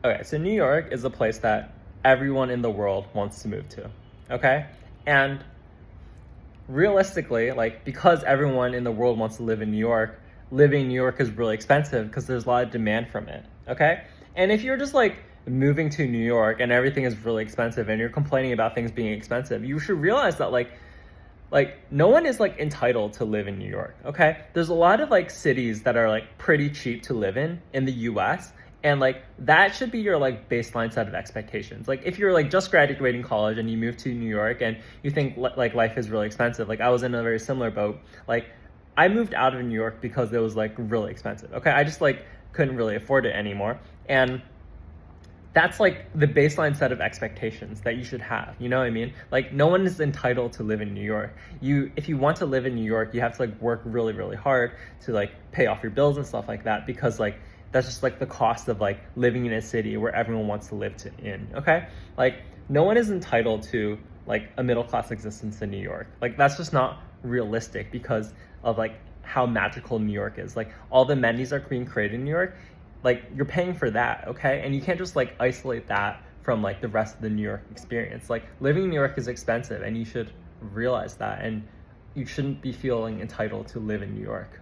Okay, so New York is a place that everyone in the world wants to move to. Okay? And realistically, like because everyone in the world wants to live in New York, living in New York is really expensive because there's a lot of demand from it. Okay? And if you're just like moving to New York and everything is really expensive and you're complaining about things being expensive, you should realize that like no one is like entitled to live in New York, okay? There's a lot of like cities that are like pretty cheap to live in the US, and like that should be your like baseline set of expectations. Like if you're like just graduating college and you move to New York and you think like life is really expensive. Like I was in a very similar boat. Like I moved out of New York because it was like really expensive. Okay? I just like couldn't really afford it anymore. And that's like the baseline set of expectations that you should have. You know what I mean? Like no one is entitled to live in New York. If you want to live in New York, you have to like work really, really hard to like pay off your bills and stuff like that, because like that's just like the cost of like living in a city where everyone wants to live in. Okay? Like no one is entitled to like a middle class existence in New York. Like that's just not realistic because of like how magical New York is. Like all the amenities are being created in New York, like you're paying for that, okay? And you can't just like isolate that from like the rest of the New York experience. Like living in New York is expensive and you should realize that, and you shouldn't be feeling entitled to live in New York.